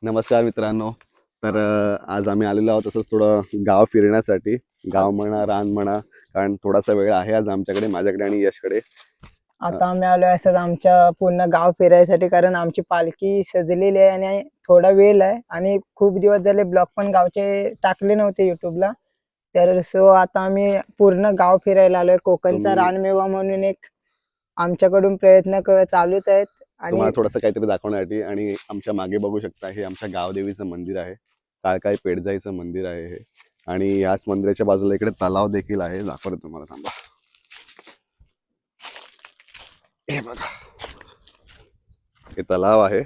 नमस्कार मित्रांनो. तर आज आम्ही आलेलो आहोत तसंच थोडं गाव फिरण्यासाठी. गाव म्हणा रान म्हणा, कारण थोडासा वेळ आहे आज आमच्याकडे, माझ्याकडे आणि यशकडे. आता आम्ही आलोय असंच आमच्या पूर्ण गाव फिरायसाठी, कारण आमची पालखी सजलेली आहे आणि थोडा वेळ आहे आणि खूप दिवस झाले ब्लॉग पण गावचे टाकले नव्हते युट्यूबला. तर सो आता आम्ही पूर्ण गाव फिरायला आलोय. कोकणचा तुम्ही रानमेवा म्हणून एक आमच्याकडून प्रयत्न चालूच आहेत. आणि तुम्हाला थोडंसं काहीतरी दाखवण्यासाठी. आणि आमच्या मागे बघू शकता, हे आमच्या गावदेवीचं मंदिर आहे. काळकाई पेडजाईचं मंदिर आहे हे. आणि याच मंदिराच्या बाजूला इकडे तलाव देखील आहे, दाखवतो तुम्हाला, थांबा. हे बघा, हे तलाव आहे.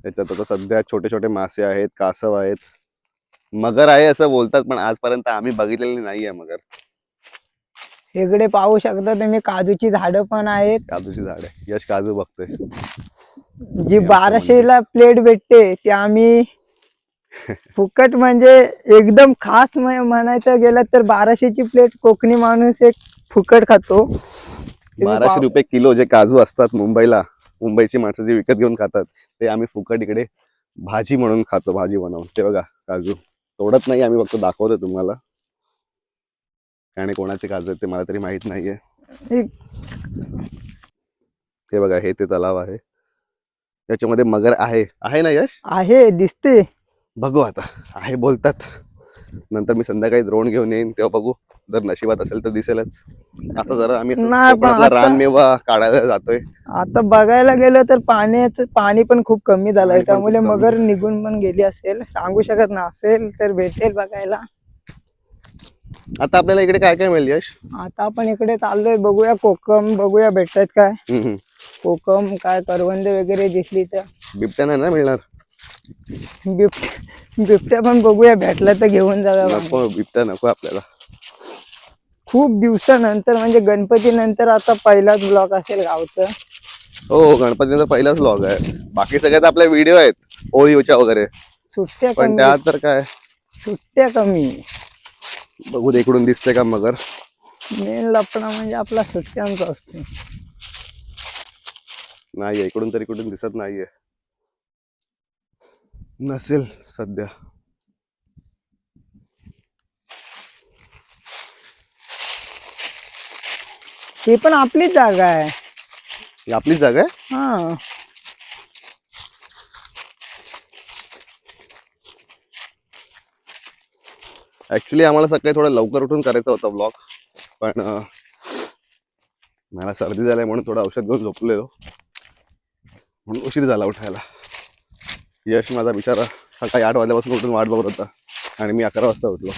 त्याच्यात आता सध्या छोटे छोटे मासे आहेत, कासव आहेत, मगर आहे असं बोलतात, पण आजपर्यंत आम्ही बघितलेली नाहीये मगर. इकडे पाहू शकता तुम्ही काजूची झाडं पण आहेत. काजूची झाड आहे, यश काजू बघतोय. जी आमचं 1200ला प्लेट भेटते ती आम्ही फुकट, म्हणजे एकदम खास म्हणायचं गेलं तर 1200ची प्लेट कोकणी माणूस एक फुकट खातो. 1200 रुपये किलो जे काजू असतात मुंबईला, मुंबईची माणसं जे विकत घेऊन खातात, ते आम्ही फुकट इकडे भाजी म्हणून खातो, भाजी बनवून. ते बघा काजू तोडत नाही आम्ही, फक्त दाखवतो तुम्हाला. आणि कोणाचे काजू आहेत ते मला तरी माहित नाहीये. हे बघा, हे ते तलाव आहे, त्याच्यामध्ये मगर आहे. आहे ना यश? आहे, दिसते. बघू आता, आहे बोलतात. नंतर मी संध्याकाळी ड्रोन घेऊन येईन, तेव्हा बघू, जर नशिबात असेल तर दिसेलच. आता जरा आम्ही नाही, पण कोकणातला आता रानमेवा काढायला जातोय. आता बघायला गेलं तर पाणी पण खूप कमी झालंय, पाणी पण त्यामुळे खूप कमी. मगर निघून पण गेली असेल, सांगू शकत ना. असेल तर भेटेल बघायला. आता आपल्याला इकडे काय काय मिळेल यश? आता आपण इकडे चाललोय, बघूया कोकम, बघूया भेटतात काय. हम्म. कोकम काय, करवंद वगैरे दिसली तर. बिबट्या नाही ना मिळणार? बिबट्या पण बघूया, भेटला तर घेऊन जाऊया. नको, बिबट्या नको आपल्याला. खूप दिवसानंतर, म्हणजे गणपती नंतर आता पहिलाच ब्लॉग असेल गावचं. हो, गणपतीचा पहिलाच व्लॉग आहे. बाकी सगळ्यात आपले व्हिडिओ आहेत होळीच्या वगैरे, सुट्ट्या पण कमी, त्यात तर काय. सुट्ट्या कमी. बघू दे, इकडून दिसते का मगर? मेन लपडा म्हणजे आपला सुट्ट्यांचा असतो. नाहीये, इकडून तरी कुठून दिसत नाहीये. नसेल सध्या. ही पण आपलीच जागा आहे. ही आपलीच जागा आहे. हा, ऍक्च्युली आम्हाला सकाळी थोडं लवकर उठून करायचा होता व्लॉग, पण मला सर्दी झाली म्हणून थोडं औषध घेऊन झोपलेलो, म्हणून उशीर झाला उठायला. यश माझा बिचारा सकाळी 8 वाजल्यापासून उठून वाट बघत होता, आणि मी 11 वाजता उठलो.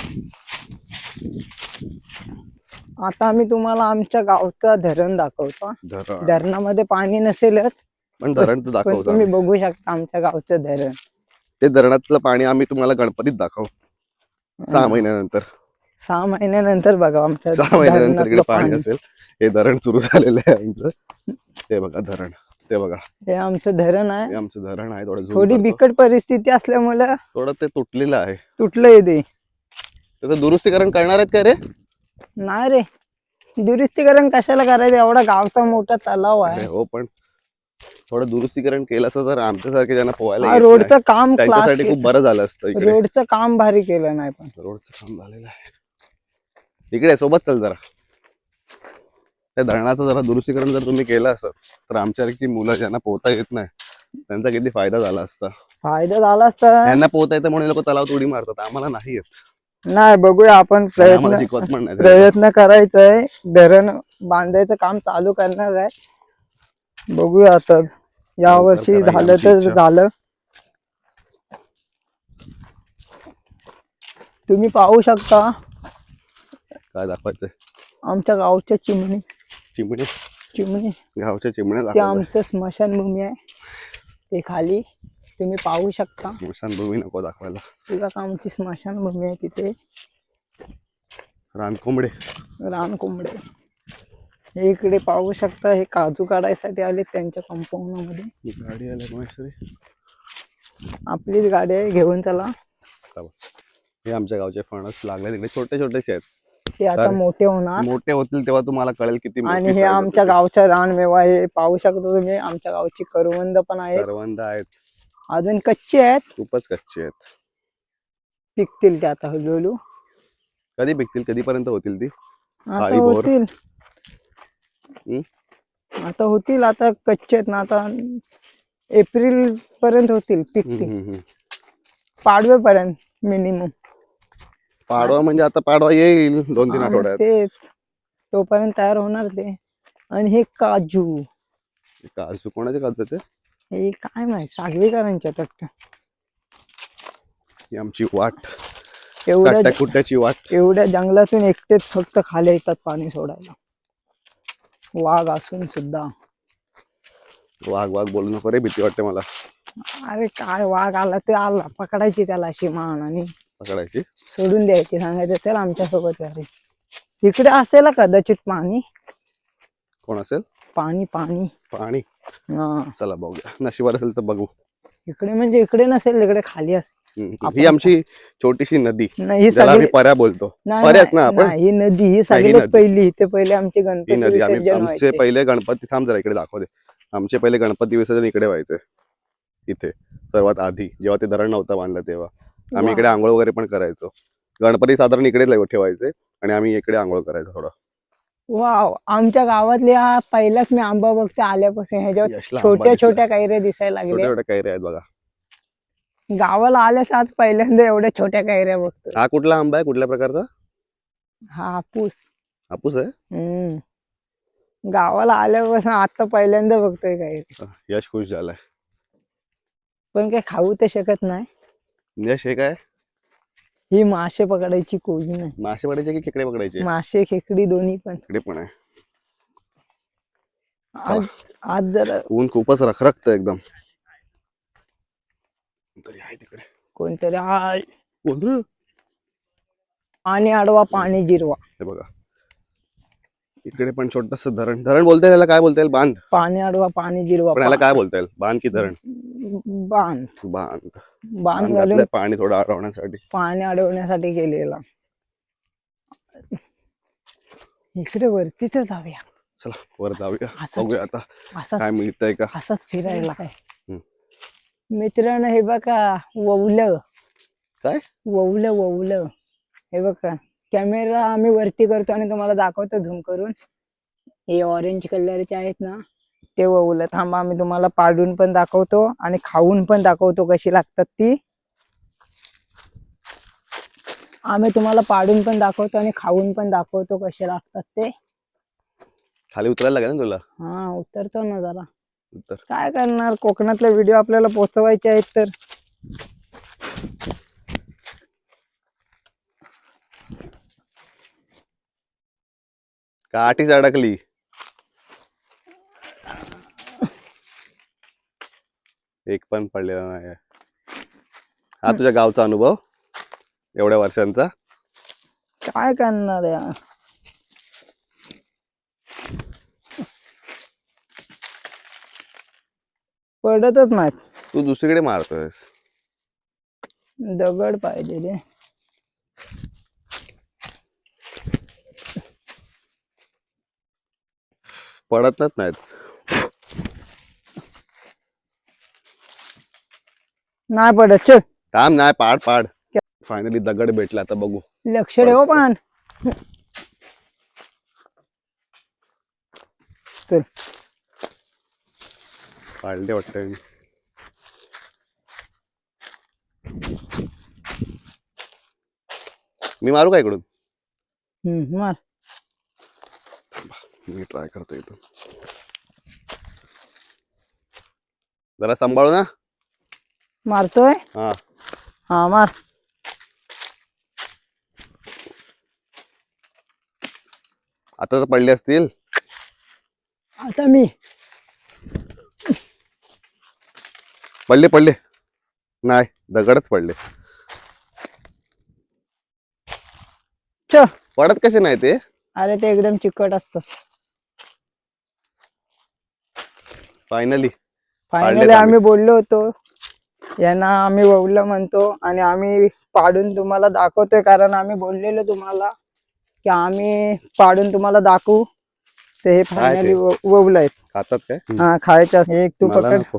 आता आम्ही तुम्हाला आमच्या गावचा धरण दाखवतो. धरण, धरणामध्ये पाणी नसेलच, पण धरण तर पण दाखवतो तुम्ही आम्ही. बघू शकता आमच्या गावचं धरण. ते धरणातलं पाणी आम्ही तुम्हाला गणपतीत दाखवू 6 महिन्यानंतर. 6 महिन्यानंतर बघा आमच्या 6 महिन्यानंतर इकडे धरणातलं पाणी पाणी. असेल. हे धरण सुरू झालेलं आहे आमचं. ते बघा धरण, ते बघा, हे आमचं धरण हे आहे. आमचं धरण आहे. थोडं झूम थोडी करतो. बिकट परिस्थिती असल्यामुळे थोडं ते तुटलेलं आहे. तुटलंय ते. त्याचं दुरुस्तीकरण करणार आहेत का रे? नाही रे, दुरुस्तीकरण कशाला करायचं, एवढा गावचा मोठा तलाव अरे आहे. हो, पण थोडं दुरुस्तीकरण केलं असतं तर आमच्यासारखे ज्यांना पोहायला हा, येत नाही, रोडचं काम क्लास, त्यांच्यासाठी खूप बरं झालं असतं. इकडे रोडचं काम भारी केलं नाही, पण रोडचं काम झालेलं आहे. इकडे सोबत चल जरा. त्या धरणाचं जरा दुरुस्तीकरण जर तुम्ही केलं असतं तर आमच्यासारखी मुलं ज्यांना पोहता येत नाही त्यांचा किती फायदा झाला असता. फायदा झाला असता. यांना पोहता येतं म्हणून लोक तलावात उडी मारतात, आम्हाला नाही येत. नाही, बघूया आपण आणि आम्हाला शिकवत पण नाही. प्रयत्न करायचंय. धरण बांधायचं काम चालू करणार आहे, बघूया आता. या वर्षी करायला झालं आमची तर इच्छा. झालं. तुम्ही पाहू शकता काय दाखवायचंय? आमच्या गावच्या चिमणी. चिमणे, चिमणी गावच्या चिमण्या ते दाखवायचं. आमचं स्मशानभूमी आहे, ते खाली तुम्ही पाहू शकता. स्मशानभूमी नको दाखवायला. तुला का आमची स्मशानभूमी आहे तिथे. रानकोंबडे, रान कोंबडे हे इकडे पाहू शकता. हे काजू काढायसाठी आले त्यांच्या कंपाऊंड मध्ये. ही गाडी आली महेश्वरी. आपलीच गाडी आहे, घेऊन चला. हे आमच्या गावचे फणस लागले तिकडे, छोटे छोटेसे आहेत. ते आता मोठे होणार मोठे होतील तेव्हा तुम्हाला कळेल किती मोठी आणि हे size आमच्या होती. गावचा रानमेवा हे पाहू शकता तुम्ही. आमच्या गावची करवंद पण आहेत. करवंद आहेत. अजून कच्चे आहेत, खूपच कच्चे आहेत. पिकतील ते आता हळूहळू. कधी पिकतील, कधीपर्यंत होतील ती? आता काळी बोर. होतील. हम्म? आता होतील, आता कच्चे आहेत ना, आता एप्रिल पर्यंत होतील, पिकतील. हम्म. पाडवेपर्यंत मिनिमम. पाडवा म्हणजे आता पाडवा येईल 2-3 आठवड्यात. तेच, तोपर्यंत तयार होणार ते. आणि हे काजू, काजू कोणाचे काजू ते? हे काय माहित, सागवेकरांच्या वाटतं. ही आमची वाट, एवढ्या काट्या कुट्याची वाट. एवढ्या जंगलातून एकटेच फक्त खाली येतात पाणी सोडायला, वाघ असून सुद्धा. वाघ वाघ बोलू नको रे, भीती वाटते मला. अरे काय, वाघ आला ते आला, पकडायची त्याला अशी मान आणि पकडायची. सोडून द्यायची, सांगायचं चल आमच्या सोबत अरे. इकडे असेल कदाचित पाणी. कोण असेल? पाणी पाणी. पाणी. हा, चला बघूया, नशिबात असेल तर बघू. इकडे म्हणजे इकडे नसेल, इकडे खाली असेल. ही आमची छोटीशी नदी, नाही, ही ज्याला आम्ही सगळी पर्या बोलतो. नाही, पर्याच ना आपण. नाही, ही नदी, ही ही सगळ्यात नदी. पहिली, इथे पहिले आमचे ही गणपती नदी आम्ही, विसर्जन आमचे व्हायचे. पहिले गणपती, थांब जरा इकडे दाखवते. आमचे पहिले गणपती विसर्जन इकडे व्हायचे, इथे सर्वात आधी, जेव्हा ते धरण नव्हतं बांधलं तेव्हा. आम्ही वा. इकडे आंघोळ वगैरे पण करायचो. गणपती साधारण इकडे ठेवायचे आणि आम्ही इकडे आंघोळ करायचो थोडं. वाव, आमच्या गावातले हा पहिलाच मी आंबा बघते आल्यापासून. ह्याच्यावर यशला आंबा छोट्या दिसला. छोट्या कैऱ्या दिसायला छोट्या लागल्या. छोट्या कैऱ्या आहेत बघा. गावाला आल्यास आज पहिल्यांदा एवढ्या छोट्या कैऱ्या बघतो. हा कुठला आंबा आहे, कुठल्या प्रकारचा? हा हापूस. हापूस आहे. गावाला आल्यापासून आता पहिल्यांदा बघतोय कैरी. यश खुश झालाय. पण काही खाऊ तर शकत नाही. यश हे काय? ही मासे पकडायची कोजी नाही. मासे पकडायचे की खेकडे पकडायचे? मासे खेकडी दोन्ही पण. खेकडे पण आहे. आज आज जरा ऊन खूपच रखरखत एकदम. तरी आहे तिकडे कोणतरी कोण? पाणी अडवा, पाणी जिरवा. हे बघा, इकडे पण छोटस धरण. धरण बोलता येईल, काय बोलता येईल? बांध. पाणी अडवा, पाणी जिरवा. पण याला काय बोलता येईल? बांध की धरण? बांध. बांध. बांध घालून घातलंय पाणी थोडं अडवण्यासाठी. पाणी अडवण्यासाठी गेलेला. इकडे वरतीच जाऊया. चला वर जाऊया, असंच- बघूया आता असाच काय मिळतंय का. असाच फिरायला काय. मित्रांनो, हे बघा ववलं. काय? ववलं ववलं. हे बघा, कॅमेरा आम्ही वरती करतो आणि तुम्हाला दाखवतो झूम करून. हे ऑरेंज कलरचे आहेत ना, ते ववलं. थांबा, आम्ही तुम्हाला पाडून पण दाखवतो आणि खाऊन पण दाखवतो कशी लागतात ती. आम्ही तुम्हाला पाडून पण दाखवतो आणि खाऊन पण दाखवतो कसे लागतात ते. खाली उतरायला लागेल ना तुला? हा, उतरतो ना जरा. उतर. काय करणार, कोकणातले व्हिडिओ आपल्याला पोहोचवायचे आहेत तर. काठीच अडकली. एक पण पडलेला नाही. हा तुझ्या गावचा अनुभव एवढ्या वर्षांचा? काय करणार यार. पडतच नाहीत. तू दुसरीकडे मारतोयस. दगड पाहिजे रे. पडतच नाहीत. नाही पडत. चल, थांब, नाही, पाड पाड. फायनली दगड भेटला, आता बघू. लक्ष ठेव पण. चल, पाडले वाटतं. मी मारू का इकडून? मार. मी ट्राय करतो इथून. जरा सांभाळू ना. मारतोय. हा, हा, मार. आता तर पडले असतील. आता मी पडले पडले. नाही, दगडच पडले. च पडत कसे नाही ते? अरे ते एकदम चिकट असतं. फायनली फायनली आम्ही बोललो होतो यांना आम्ही ववलं म्हणतो आणि आम्ही पाडून तुम्हाला दाखवतोय, कारण आम्ही बोललेलो तुम्हाला की आम्ही पाडून तुम्हाला दाखवू. ते हे फायनली ववलं आहेत. खातात काय? हा, खायचं. एक तू मला पकड. नको.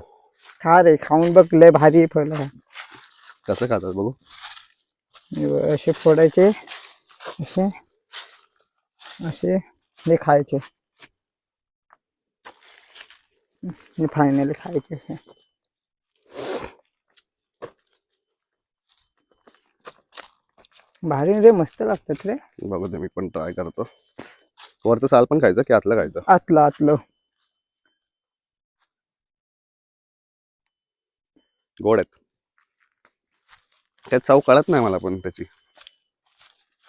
खा रे, खाऊन बघ, लय भारी फळ आहे. कसं खातात बघू. असे फोडायचे, असे असे हे खायचे, फायनली खायचे असे. भारी रे, मस्त लागतात रे. बघू दे, मी पण ट्राय करतो. वरचं साल पण खायचं की आतलं खायचं? आतलं आतलं. गोड आहेत. त्यात चव कळत नाही मला पण त्याची.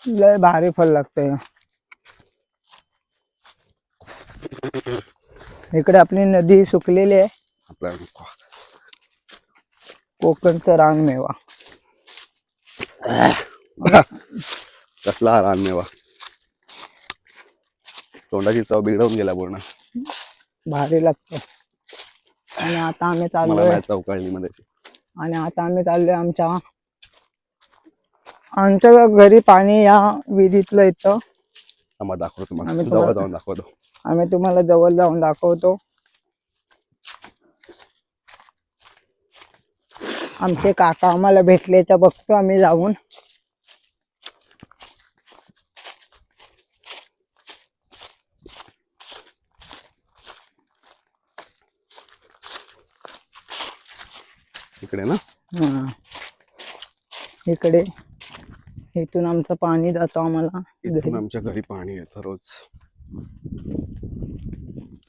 लय भारी फळ लागतंय. इकडे आपली नदी सुकलेली आहे. आपल्या कोकणचा रानमेवा. कसला हा रानमेवा. तोंडाची चव बिघडवून गेला पूर्ण. भारी लागतो. आणि आता आम्ही मला चाललोय नाही चव कळली मध्ये. आमच्या घरी पाणी या विहिरीतलं येतं. आम्हाला दाखवतो तुम्हाला, आम्ही जवळ तुम्हाला जाऊन दाखवतो. आम्ही तुम्हाला जवळ जाऊन दाखवतो. आमचे काका आम्हाला भेटले तर बघतो आम्ही जाऊन. इकडे ना, हा. इकडे इथून आमचं पाणी जातो आम्हाला इथून घरी. आमच्या घरी पाणी येतं रोज.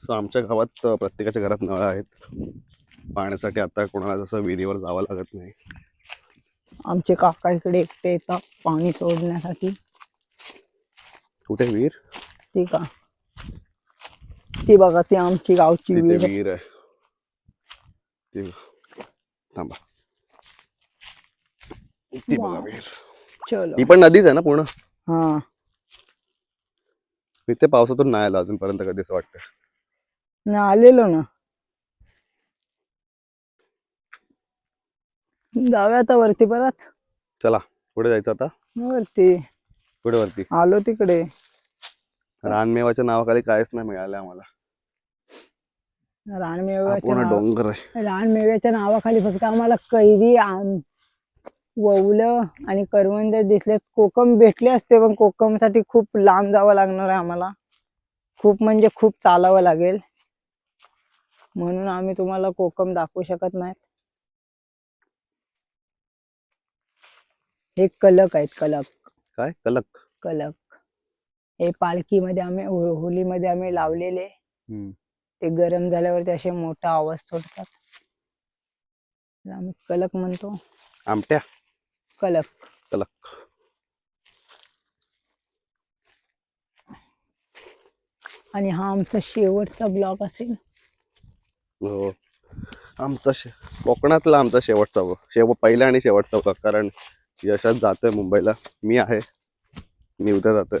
So, आमच्या गावात प्रत्येकाच्या घरात नळ आहेत पाण्यासाठी. आता कोणाला जसं विहिरीवर जावं लागत नाही. आमचे काका इकडे एकटे येतात पाणी सोडण्यासाठी. कुठे विहीर? ती का, ती बघा, ती आमची गावची तिथे विहीर आहे. विहीर आहे. ती थांबा, ती बघा वाव. विहीर. चलो. ही पण नदीच आहे ना पूर्ण? हा, इथे पावसातून नाही आला अजूनपर्यंत कधी, असं वाटतं. ना आलेलो ना. जाऊया आता वरती परत. चला पुढे जायचं आता. वरती पुढे वरती. आलो तिकडे. रानमेवाच्या नावाखाली काहीच नाही मिळालं आम्हाला. हा पूर्ण डोंगर आहे. रानमेव्याच्या नावाखाली फक्त आम्हाला कैरी, वौलं आणि करवंद दिसले. कोकम भेटले असते पण कोकम साठी खूप लांब जावं लागणार आहे आम्हाला. खूप म्हणजे खूप चालावं लागेल, म्हणून आम्ही तुम्हाला कोकम दाखवू शकत नाही. हे कलक आहेत, कलक. काय कलक? कलक हे पालखीमध्ये आम्ही होलीमध्ये आम्ही लावलेले. ते गरम झाल्यावरती असे मोठा आवाज सोडतात. आम्ही कलक म्हणतो. आमट्या? कलक. कलक. आणि हा आमचा शेवटचा ब्लॉग असेल. हो, आमचा कोकणातला आमचा शेवटचा पहिला आणि शेवटचा होता. कारण यशात जातोय मुंबईला. मी उद्या जातोय.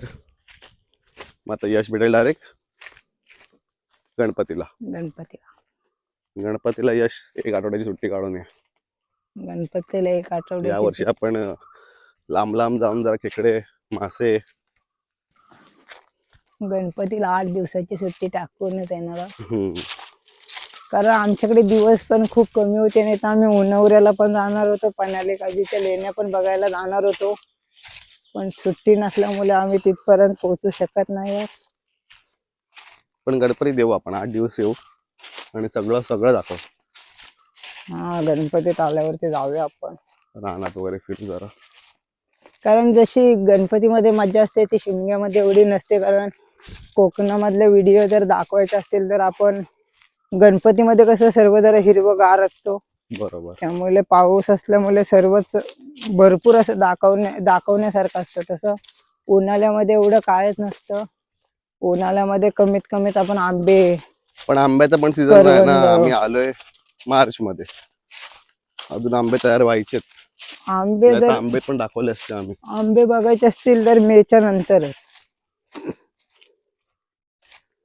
मग आता यश भेटेल डायरेक्ट गणपतीला. गणपतीला यश 1 आठवड्याची सुट्टी काढून ये. गणपतीला 1 या आठवड्याची वर्षी आपण लांब लांब जाऊन जरा खेकडे, मासे. गणपतीला 8 दिवसाची सुट्टी टाकूनच येणार आहोत. हम्म. कारण आमच्याकडे दिवस पण खूप कमी होते. नाही तर आम्ही उन्हावऱ्याला पण जाणार होतो, पन्हाळे काजीच्या लेण्या पण बघायला जाणार होतो, पण सुट्टी नसल्यामुळे आम्ही तिथपर्यंत पोहोचू शकत नाही. पण गणपती देऊ आपण 8 दिवस येऊ आणि सगळं दाखव. हा, गणपतीत आल्यावरती जाऊया आपण रानात वगैरे फिरू जरा. कारण जशी गणपतीमध्ये मजा असते ती शिमग्यामध्ये एवढी नसते. कारण कोकणामधले व्हिडिओ जर दाखवायचे असतील तर आपण गणपतीमध्ये कसं सर्व जरा हिरवगार असतो. बरोबर. त्यामुळे पाऊस असल्यामुळे सर्वच भरपूर असं दाखवण्यासारखं असतं. तसं उन्हाळ्यामध्ये एवढं कायच नसतं. उन्हाळ्यामध्ये कमीत कमीत आपण आंबे, पण आंब्याचा पण सीझन नाही ना. करवंद. आम्ही आलोय मार्च मध्ये, अजून आंबे तयार व्हायचेत. आंबे पण दाखवले असते आम्ही. आंबे बघायचे असतील तर मेच्या नंतर.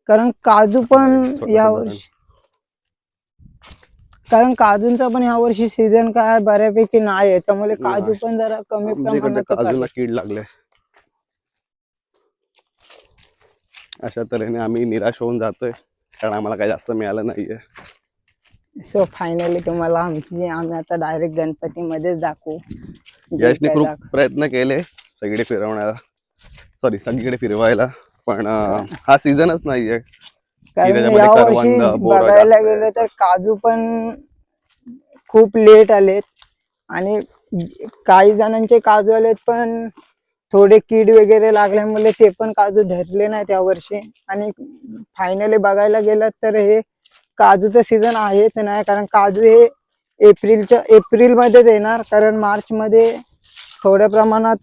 कारण काजू पण यावर्षी, कारण काजूंचा पण यावर्षी सीझन काय बऱ्यापैकी नाही आहे. त्यामुळे काजू पण जरा कमी प्रमाणात. काजूला कीड लागले. अशा तऱ्हेने आम्ही निराश होऊन जातोय, कारण आम्हाला काही जास्त मिळालं नाहीये. सो फायनली तुम्हाला आम्ही आता डायरेक्ट गणपतीमध्येच दाखवू जे यशने काय खूप प्रयत्न केले सगळीकडे फिरवण्याला, सगळीकडे फिरवायला, पण हा सीझनच नाहीये. कारण त्याच्यामध्ये या करवंद, वर्षी बोरं बघायला जास्त आहे गेलं असं. तर काजू पण खूप लेट आलेत आणि काही जणांचे काजू आलेत पण थोडे कीड वगैरे लागल्यामुळे ते पण काजू धरले नाही त्या वर्षी. आणि फायनली बघायला गेलं तर हे काजूचं सीझन आहेच नाही, कारण काजू हे एप्रिल मध्येच येणार, कारण मार्च मध्ये थोड्या प्रमाणात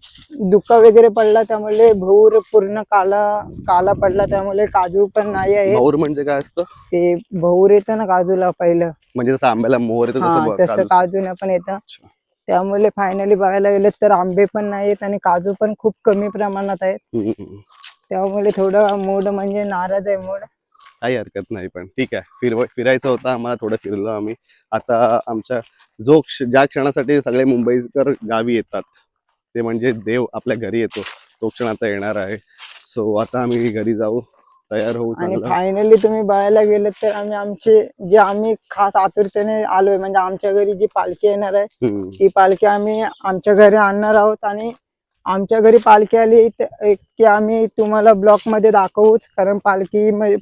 धुका वगैरे पडला त्यामुळे भूर पूर्ण काला काला पडला, त्यामुळे काजू पण नाही आहे. भाऊर म्हणजे काय असतं? ते भूर येतं ना काजूला पहिलं, म्हणजे जसं आंब्याला मोहर येतो हा तसं तसं काजूचं. काजूने पण येतं. अच्छा. त्यामुळे फायनली बघायला गेलं तर आंबे पण नाहीत आणि काजू पण खूप कमी प्रमाणात आहेत. हम्म. त्यामुळे थोडं मूड म्हणजे नाराज आहे मूड. काही हरकत नाही, पण ठीक आहे. फिरायचं होतं आम्हाला, थोडं फिरलो आम्ही. आता आमच्या ज्या क्षणासाठी सगळे मुंबईकर गावी येतात ते म्हणजे देव आपल्या घरी येतो, तो क्षण आता येणार आहे. सो आता आम्ही घरी जाऊ, तयार होऊ आणि चांगलं. फायनली तुम्ही बघायला गेलं तर आम्ही खास आतुरतेने आलोय, म्हणजे आमच्या घरी जी पालखी येणार आहे ती पालखी आम्ही आमच्या घरी आणणार आहोत. आणि आमच्या घरी पालखी आली की आम्ही तुम्हाला ब्लॉग मध्ये दाखवूच, कारण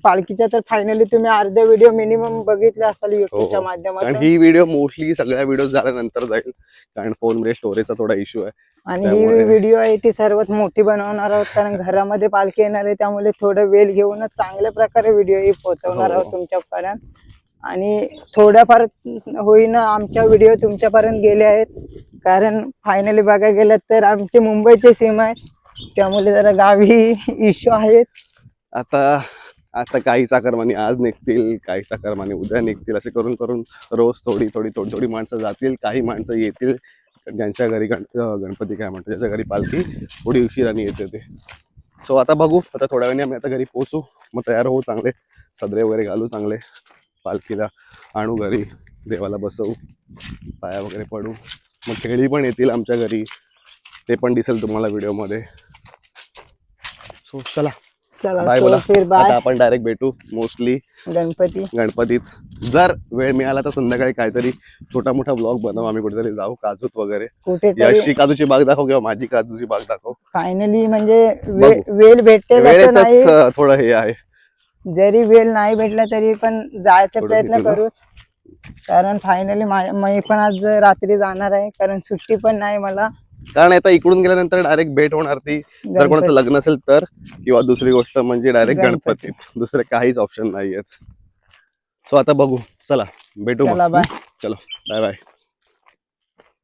पालखीच्या तर फायनली तुम्ही अर्धे व्हिडिओ मिनिमम बघितले असाल युट्यूबच्या कारण माध्यमातून. ही व्हिडिओ मोस्टली सगळ्या व्हिडिओ झाल्यानंतर जाईल, कारण फोनमध्ये स्टोरेजचा थोडा इश्यू आहे. आणि ही त्यामुळे व्हिडिओ आहे ती सर्वात मोठी बनवणार आहोत, कारण घरामध्ये पालखी येणार आहे, त्यामुळे थोडं वेळ घेऊनच चांगल्या प्रकारे व्हिडिओ ही पोहोचवणार आहोत तुमच्यापर्यंत. आणि थोड्याफार होईना आमच्या व्हिडिओ तुमच्यापर्यंत गेले आहेत, कारण फायनली बघायला गेलं तर आमची मुंबईची सीमा आहे, त्यामुळे जरा गावी इश्यू आहेत. आता काही चाकरमानी आज निघतील, काही चाकरमानी उद्या निघतील, असे करून करून रोज थोडी माणसं जातील, काही माणसं येतील ज्यांच्या घरी गणपती काय म्हणतो, ज्याच्या घरी पालखी थोडी उशिराने येते ते. सो आता बघू, आता थोड्या वेळाने आम्ही आता घरी पोहोचू, मग तयार होऊ, चांगले सदरे वगैरे घालू, चांगले पालखीला आणू घरी, देवाला बसवू, पाया वगैरे पडू, मग खेळी पण येतील आमच्या घरी, ते पण दिसेल तुम्हाला व्हिडिओमध्ये. सो चला बाय बोला. फिर बाय. आता आपण डायरेक्ट भेटू मोस्टली गणपतीत. जर वेळ मिळाला तर संध्याकाळी काहीतरी छोटा मोठा व्लॉग बनवू, आम्ही कुठेतरी जाऊ काजूत वगैरे, कुठेतरी यशची काजूची बाग दाखव किंवा माझी काजूची बाग दाखव. फायनली म्हणजे बघू. वेळ भेटेल असं नाही, वेळेच थोडं हे आहे, जरी वेळ नाही भेटला तरी पण जायचा थोडं प्रयत्न भेटू ना. करूच, कारण फायनली मी पण आज रात्री जाणार आहे, कारण सुट्टी पण नाही मला. कारण आता इकडून गेल्यानंतर डायरेक्ट भेट होणार ती, जर कोणाचं लग्न असेल तर, किंवा दुसरी गोष्ट म्हणजे डायरेक्ट गणपतीत, दुसरे काहीच ऑप्शन नाही आहेत. सो आता बघू, चला भेटू मग. चला बाय. चलो बाय बाय.